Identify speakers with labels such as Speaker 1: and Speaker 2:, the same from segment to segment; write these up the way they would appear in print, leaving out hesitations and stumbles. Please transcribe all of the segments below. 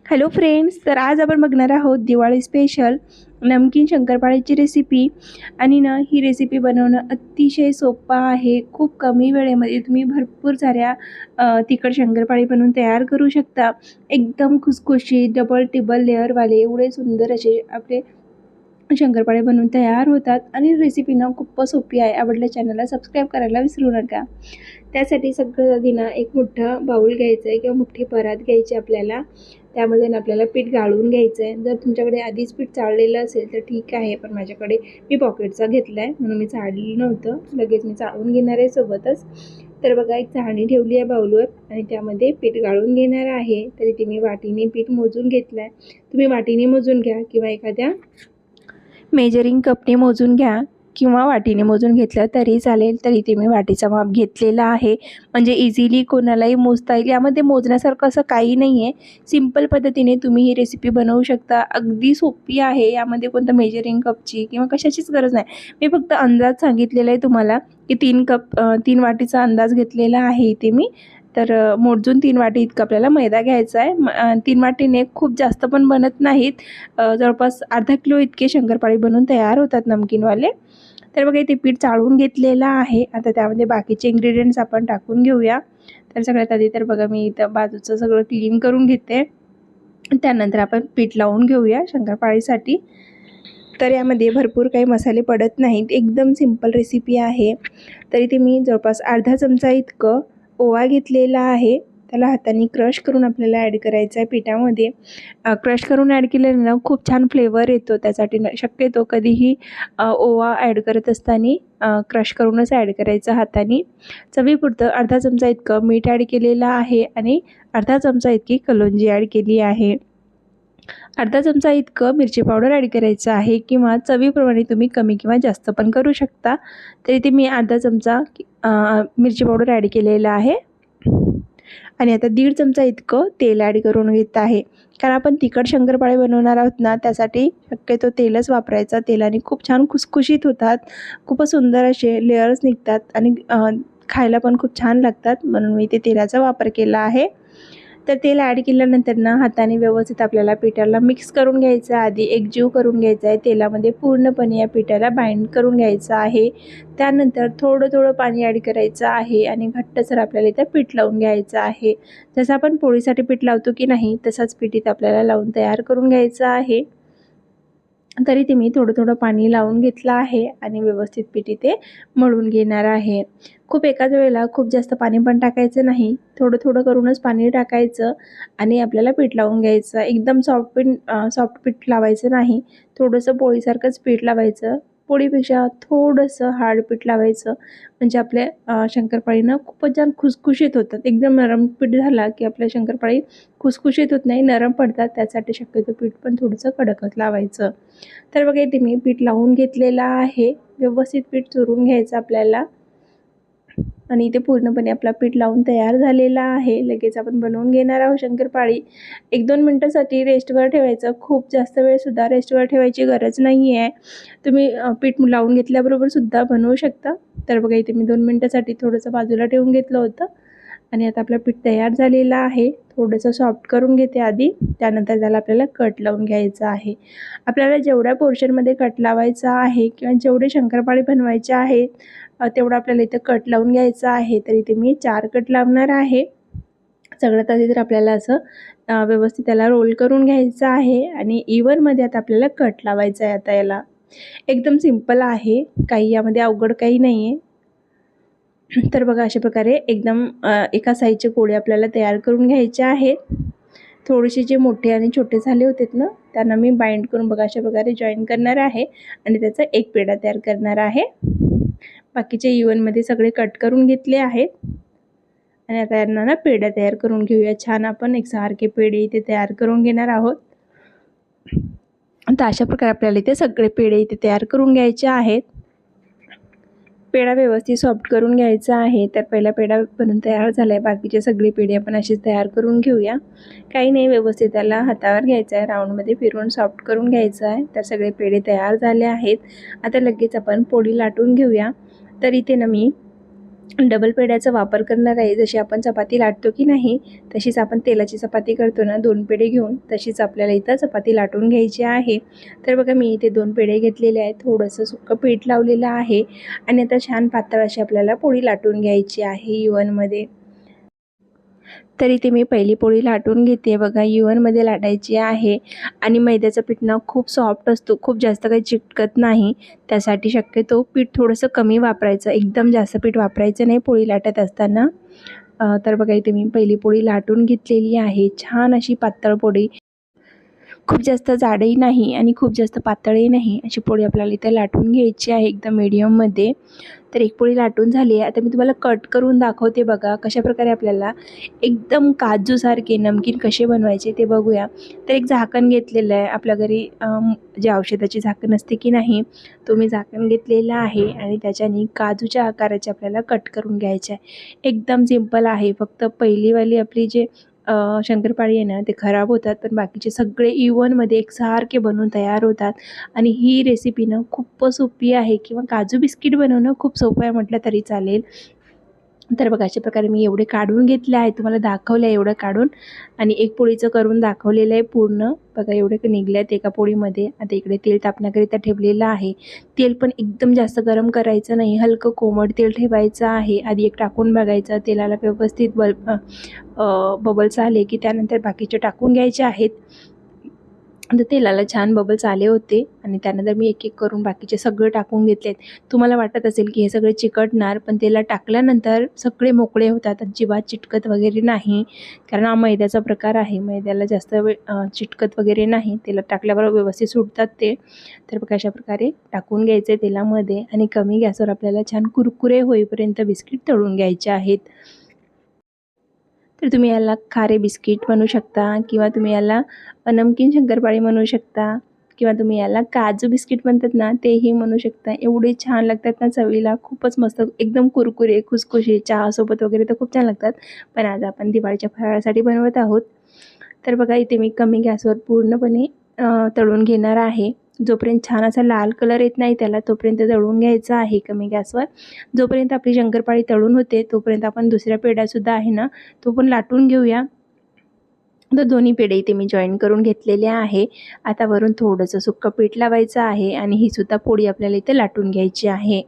Speaker 1: Hello friends, तर आज आपण बघणार आहोत दिवाळी स्पेशल नमकीन शंकरपाळ्याची रेसिपी। आणि ही रेसिपी बनवणं अतिशय सोपं आहे। खूप कमी वेळेमध्ये तुम्ही भरपूर साऱ्या तिखट शंकरपाळी बनवून तयार करू शकता। एकदम खुसखुशीत डबल टिबल लेअरवाले एवढे सुंदर असे आपले शंकरपाळे बनवून तयार होतात। आणि रेसिपी खूपच सोपी आहे। आवडल्या चॅनलला सबस्क्राईब करायला विसरू नका। त्यासाठी सगळं आधी एक मोठा बाउल घ्यायचा आहे किंवा मोठी परात घ्यायची आपल्याला। त्यामध्ये आपल्याला पीठ गाळून घ्यायचं आहे। जर तुमच्याकडे आधीच पीठ चाळलेलं असेल तर ठीक आहे, पण माझ्याकडे मी पॉकेटचा घेतला आहे म्हणून मी चाळलेलं नव्हतं, लगेच मी चाळून घेणार आहे सोबतच। तर बघा, एक चाळणी ठेवली आहे बाउलवर आणि त्यामध्ये पीठ गाळून घेणार आहे। तरी ते मी वाटीने पीठ मोजून घेतलं आहे। तुम्ही वाटीने मोजून घ्या किंवा एखाद्या मेजरिंग कपने मोजून घ्या किंवा वाटीने मोजून घेतलं तरी चालेल। तरी ते मी वाटीचा माप घेतलेला आहे, म्हणजे इझिली कोणालाही मोजता येईल। यामध्ये मोजण्यासारखं असं काही नाही आहे। सिंपल पद्धतीने तुम्ही ही रेसिपी बनवू शकता। अगदी सोपी आहे। यामध्ये कोणतं मेजरिंग कपची किंवा कशाचीच गरज नाही। मी फक्त अंदाज सांगितलेला आहे तुम्हाला की 3 वाटीचा अंदाज घेतलेला आहे इथे मी। तर मोजून 3 वाटी इतकं आपल्याला मैदा घ्यायचा आहे। 3 वाटीने खूप जास्त पण बनत नाहीत, जवळपास अर्धा किलो इतके शंकरपाळी बनवून तयार होतात नमकीनवाले। तर बघा, इथे पीठ चाळून घेतलेलं आहे। आता त्यामध्ये बाकीचे इन्ग्रेडियंट्स आपण टाकून घेऊया। तर सगळ्यात आधी तर बघा, मी इथं बाजूचं सगळं क्लीन करून घेते। त्यानंतर आपण पीठ लावून घेऊया शंकरपाळीसाठी। तर यामध्ये भरपूर काही मसाले पडत नाहीत, एकदम सिंपल रेसिपी आहे। तरी ते मी जवळपास अर्धा चमचा इतकं ओवा घेतलेला आहे। त्याला हाताने क्रश करून आपल्याला ॲड करायचं आहे पिठामध्ये। क्रश करून ॲड केल्यानं खूप छान फ्लेवर येतो। त्यासाठी शक्यतो कधीही ओवा ॲड करत असताना क्रश करूनच ॲड करायचं हाताने। चवीपुरतं अर्धा चमचा इतकं मीठ ॲड केलेलं आहे आणि अर्धा चमचा इतकी कलोंजी ॲड केली आहे। अर्धा चमचा इतकं मिरची पावडर ॲड करायचं आहे, किंवा चवीप्रमाणे तुम्ही कमी किंवा जास्त पण करू शकता। तर इथे मी अर्धा चमचा मिरची पावडर ॲड केलेला आहे। आणि आता 1.5 चमचा इतकं तेल ॲड करून घेत आहे, कारण आपण तिखट शंकरपाळे बनवणार आहोत ना, त्यासाठी शक्यतो तेलच वापरायचं। तेलाने खूप छान खुसखुशीत होतात, खूपच सुंदर असे लेयर्स निघतात आणि खायला पण खूप छान लागतात, म्हणून मी इथे तेलाचा वापर केला आहे। तर तेल ॲड केल्यानंतर हाताने व्यवस्थित आपल्याला पिठाला मिक्स करून घ्यायचं आहे। आधी एकजीव करून घ्यायचं आहे, तेलामध्ये पूर्णपणे या पिठाला बाइंड करून घ्यायचं आहे। त्यानंतर थोडं थोडं पाणी ॲड करायचं आहे आणि घट्टसर आपल्याला इथं पीठ लावून घ्यायचं आहे। जसं आपण पोळीसाठी पीठ लावतो की नाही, तसंच पीठ इथं आपल्याला लावून तयार करून घ्यायचं आहे। तरी ते मी थोडं थोडं पाणी लावून घेतलं आहे आणि व्यवस्थित पीठ इथे मळून घेणार आहे। खूप एकाच वेळेला खूप जास्त पाणी पण टाकायचं नाही, थोडं थोडं करूनच पाणी टाकायचं आणि आपल्याला पीठ लावून घ्यायचं। एकदम सॉफ्ट पीठ लावायचं नाही, थोडंसं पोळीसारखंच पीठ लावायचं। पोळीपेक्षा थोडंसं हार्ड पीठ लावायचं, म्हणजे आपल्या शंकरपाळी खूपच छान खुसखुशीत होतात। एकदम नरम पीठ झाला की आपल्या शंकरपाळी खुसखुशीत होत नाही, नरम पडतात। त्यासाठी शक्यतो पीठ पण थोडंसं कडकच लावायचं। तर बघा, इथे मी पीठ लावून घेतलेलं आहे। व्यवस्थित पीठ चुरून घ्यायचं आपल्याला आणि इथे पूर्णपणे आपला पीठ लावून तयार झालेला आहे। लगेच आपण बनवून घेणार आहोत शंकरपाळी। 1-2 मिनिटांसाठी रेस्टवर ठेवायचं, खूप जास्त वेळसुद्धा रेस्टवर ठेवायची गरज नाही आहे। तुम्ही पीठ लावून घेतल्याबरोबर सुद्धा बनवू शकता। तर बघा, इथे मी 2 मिनिटांसाठी थोडंसं बाजूला ठेवून घेतलं होतं आणि आता आपलं पीठ तयार झालेलं आहे। थोडंसं सॉफ्ट करून घेते आधी, त्यानंतर त्याला आपल्याला कट लावून घ्यायचं आहे। आपल्याला जेवढ्या पोर्शनमध्ये कट लावायचा आहे किंवा जेवढे शंकरपाळे बनवायचे आहेत, तेवढं आपल्याला इथं कट लावून घ्यायचं आहे। तर इथे मी 4 कट लावणार आहे। सगळ्यात आधी तर आपल्याला असं व्यवस्थित त्याला रोल करून घ्यायचं आहे आणि इव्हनमध्ये आता आपल्याला कट लावायचं आहे। आता याला एकदम सिंपल आहे, काही यामध्ये अवघड काही नाही आहे। तर बघा, अशा प्रकारे एकदम एका साईजचे गोळे आपल्याला तयार करून घ्यायचे आहेत। थोडेसे जे मोठे आणि छोटे झाले होते ना, त्यांना मी बाइंड करून बघा अशा प्रकारे जॉईन करणार आहे आणि त्याचा एक पेढा तयार करणार आहे। बाकीचे इव्हनमध्ये सगळे कट करून घेतले आहेत आणि आता यांना पेढा तयार करून घेऊया। छान आपण एकसारखे पेढे इथे तयार करून घेणार आहोत। तर अशा प्रकारे आपल्याला इथे सगळे पेढे इथे तयार करून घ्यायचे आहेत। पेढा व्यवस्थित सॉफ्ट करून घ्यायचा आहे। तर पहिला पेढा बनून तयार झाला आहे, बाकीचे सगळे पेढे आपण असेच तयार करून घेऊया। काही नाही, व्यवस्थित त्याला हातावर घ्यायचं आहे, राऊंडमध्ये फिरवून सॉफ्ट करून घ्यायचं आहे। तर सगळे पेढे तयार झाले आहेत। आता लगेच आपण पोळी लाटून घेऊया। तर इथे मी डबल पेड्याचा वापर करणार आहे. जशी आपण चपाती लाटतो की नाही, तशीच आपण तेलाची चपाती करतो ना 2 पेढे घेऊन, तशीच आपल्याला इथं चपाती लाटून घ्यायची आहे. तर बघा मी इथे 2 पेढे घेतलेले आहेत. थोडंसं सुक्कं पीठ लावलेलं आहे आणि आता छान पातळ अशी आपल्याला पोळी लाटून घ्यायची आहे इव्हनमध्ये. तर इथे मी पहिली पोळी लाटून घेते बघा, इव्हनमध्ये लाटायची आहे. आणि मैद्याचं पीठ ना खूप सॉफ्ट असतो, खूप जास्त काही चिकटत नाही. त्यासाठी शक्यतो पीठ थोडंसं कमी वापरायचं, एकदम जास्त पीठ वापरायचं नाही पोळी लाटत असताना. तर बघा इथे मी पहिली पोळी लाटून घेतलेली आहे, छान अशी पातळ पोळी. खूप जास्त जाडही नाही आणि खूप जास्त पातळही नाही, अशी पोळी आपल्याला इथे लाटून घ्यायची आहे एकदम मीडियममध्ये. तर एक पोळी लाटून झाली आहे. आता मी तुम्हाला कट करून दाखवते बघा, कशाप्रकारे आपल्याला एकदम काजूसारखे नमकीन कसे बनवायचे ते बघूया. तर एक झाकण घेतलेलं आहे आपल्या घरी, जे औषधाची झाकण असते की नाही, तो मी झाकण घेतलेला आहे आणि त्याच्याने काजूच्या आकाराचे आपल्याला कट करून घ्यायचे आहे. एकदम सिंपल आहे, फक्त पहिलीवाली आपली जे शंकरपाळी आहे ना, ते खराब होतात, पण बाकीचे सगळे इव्हनमध्ये एकसारखे बनवून तयार होतात. आणि ही रेसिपी ना खूपच सोपी आहे, किंवा काजू बिस्किट बनवणं खूप सोपं आहे म्हटलं तरी चालेल. तर बघा अशा प्रकारे मी एवढे काढून घेतले आहे, तुम्हाला दाखवलं आहे एवढं काढून. आणि एक पोळीचं करून दाखवलेलं आहे पूर्ण. बघा एवढे निघले आहेत एका पोळीमध्ये. आता इकडे तेल तापण्याकरिता ठेवलेलं आहे. तेल पण एकदम जास्त गरम करायचं नाही, हलकं कोमट तेल ठेवायचं आहे. आधी एक टाकून बघायचं, तेलाला व्यवस्थित बबल्स आले की त्यानंतर बाकीचे टाकून घ्यायचे आहेत. तर तेलाला छान बबल्स आले होते आणि त्यानंतर मी एक एक करून बाकीचे सगळे टाकून घेतलेत. तुम्हाला वाटत असेल की हे सगळे चिकटणार, पण तेलात टाकल्यानंतर सगळे मोकळे होतात, अजिबात चिटकत वगैरे नाही. कारण हा मैद्याचा प्रकार आहे, मैद्याला जास्त वेळ चिटकत वगैरे नाही. तेलात टाकल्यावर व्यवस्थित सुटतात ते. तर बघा अशा प्रकारे टाकून घ्यायचे तेलामध्ये आणि कमी गॅसवर आपल्याला छान कुरकुरे होईपर्यंत बिस्किट तळून घ्यायचे आहेत. तर तुम्ही याला खारे बिस्किट म्हणू शकता, किंवा तुम्ही याला नमकीन शंकरपाळी म्हणू शकता, किंवा तुम्ही याला काजू बिस्किट म्हणतात ना, तेही म्हणू शकता. एवढे छान लागतात ना चवीला, खूपच मस्त, एकदम कुरकुरे, खुसखुशीत, चहासोबत वगैरे तर खूप छान लागतात. पण आज आपण दिवाळीच्या फराळासाठी बनवत आहोत. तर बघा इथे मी कमी गॅसवर पूर्णपणे तळून घेणार आहे. जोपर्यंत छान असा लाल कलर येत नाही त्याला, तोपर्यंत तळून घ्यायचा आहे कमी गॅसवर. जोपर्यंत आपली शंकरपाळी तळून होते, तोपर्यंत आपण दुसऱ्या पेढ्यासुद्धा आहे ना, तो पण लाटून घेऊया. तर दोन्ही पेढे इथे मी जॉईन करून घेतलेले आहे. आता वरून थोडंसं सुक्कं पीठ लावायचं आहे आणि ही सुद्धा पोळी आपल्याला इथे लाटून घ्यायची आहे.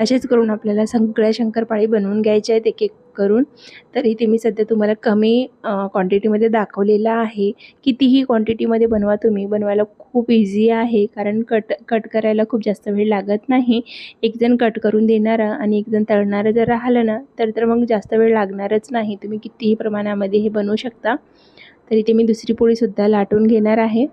Speaker 1: असेच करून आपल्याला सगळ्या शंकरपाळी बनवून घ्यायच्या आहेत एक एक करून. तर इथे मी सध्या तुम्हाला कमी क्वांटिटीमध्ये दाखवलेलं आहे. कितीही क्वांटिटीमध्ये बनवा तुम्ही, बनवायला खूप इझी आहे, कारण कट करायला खूप जास्त वेळ लागत नाही. एकजण कट करून देणारा आणि एकजण तळणारं जर राहिलं ना, तर मग जास्त वेळ लागणारच नाही. तुम्ही कितीही प्रमाणामध्ये हे बनवू शकता. तर इथे मी दुसरी पोळीसुद्धा लाटून घेणार आहे.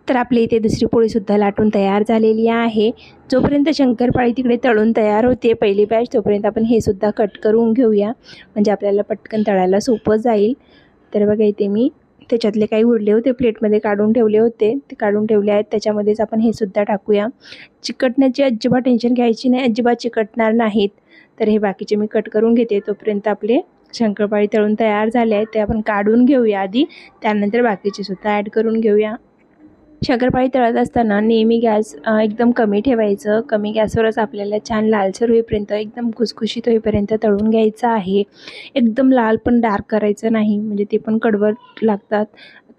Speaker 1: तर आपली इथे दुसरी पोळीसुद्धा लाटून तयार झालेली आहे. जोपर्यंत शंकरपाळी तिकडे तळून तयार होते पहिली बॅच, तोपर्यंत आपण हे सुद्धा कट करून घेऊया, म्हणजे आपल्याला पटकन तळायला सोपं जाईल. तर बघा इथे मी त्याच्यातले काही उरले होते प्लेटमध्ये काढून ठेवले होते, ते काढून ठेवले आहेत. त्याच्यामध्येच आपण हे सुद्धा टाकूया. चिकटण्याची अजिबात टेन्शन घ्यायची नाही, अजिबात चिकटणार नाहीत. तर हे बाकीचे मी कट करून घेते. तोपर्यंत आपले शंकरपाळी तळून तयार झाले आहेत, ते आपण काढून घेऊया आधी, त्यानंतर बाकीचे सुद्धा ॲड करून घेऊया. शंकरपाळी तळत असताना नेहमी गॅस एकदम कमी ठेवायचं. कमी गॅसवरच आपल्याला छान लालसर होईपर्यंत, एकदम खुसखुशीत होईपर्यंत तळून घ्यायचं आहे. एकदम लाल पण डार्क करायचं नाही, म्हणजे ते पण कडवट लागतात.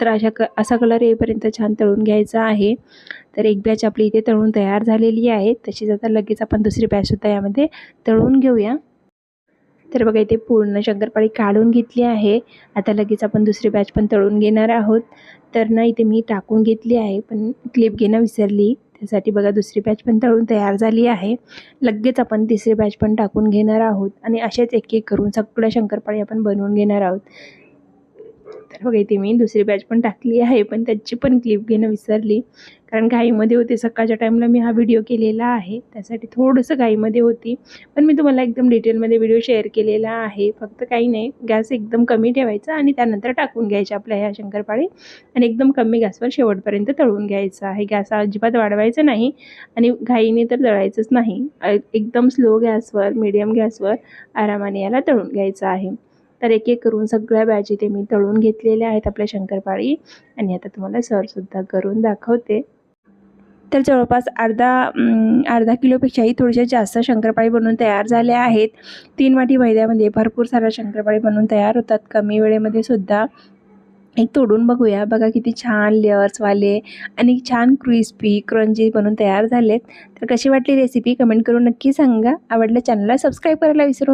Speaker 1: तर असा कलर येईपर्यंत छान तळून घ्यायचा आहे. तर एक बॅच आपली इथे तळून तयार झालेली आहे. तशीच आता लगेच आपण दुसरी बॅचसुद्धा यामध्ये तळून घेऊया. तर बघा इथे पूर्ण शंकरपाळी काढून घेतली आहे. आता लगेच आपण दुसरी बॅच पण तळून घेणार आहोत. तर ना इथे मी टाकून घेतली आहे, पण क्लिप घेणं विसरली. त्यासाठी बघा दुसरी बॅच पण तळून तयार झाली आहे. लगेच आपण तिसरी बॅच पण टाकून घेणार आहोत आणि असेच एक एक करून सगळ्या शंकरपाळी आपण बनवून घेणार आहोत. तर बघा इथे मी दुसरी बॅच पण टाकली आहे, पण त्याची पण क्लिप घेणं विसरली, कारण घाईमध्ये होते. सकाळच्या टाईमला मी हा व्हिडिओ केलेला आहे, त्यासाठी थोडंसं घाईमध्ये होती. पण मी तुम्हाला एकदम डिटेलमध्ये व्हिडिओ शेअर केलेला आहे. फक्त काही नाही, गॅस एकदम कमी ठेवायचा आणि त्यानंतर टाकून घ्यायच्या आपल्या ह्या शंकरपाळी, आणि एकदम कमी गॅसवर शेवटपर्यंत तळून घ्यायचं आहे. गॅस अजिबात वाढवायचं नाही आणि घाईने तर तळायचंच नाही. एकदम स्लो गॅसवर, मीडियम गॅसवर आरामाने याला तळून घ्यायचं आहे. तर एक एक करून सगळ्या बॅच इथे मी तळून घेतलेल्या आहेत आपल्या शंकरपाळी, आणि आता तुम्हाला सर्वसुद्धा करून दाखवते. तर जवळपास अर्धा किलोपेक्षाही थोडेसे जास्त शंकरपाळी बनवून तयार झाल्या आहेत. 3 वाटी मैद्यामध्ये भरपूर साऱ्या शंकरपाळी बनवून तयार होतात कमी वेळेमध्ये सुद्धा. एक तोडून बघूया. बघा किती छान लेयर्सवाले आणि छान क्रिस्पी क्रंची बनून तयार झालेत. तर कशी वाटली रेसिपी कमेंट करून नक्की सांगा. आवडल्या चॅनलला सबस्क्राईब करायला विसरू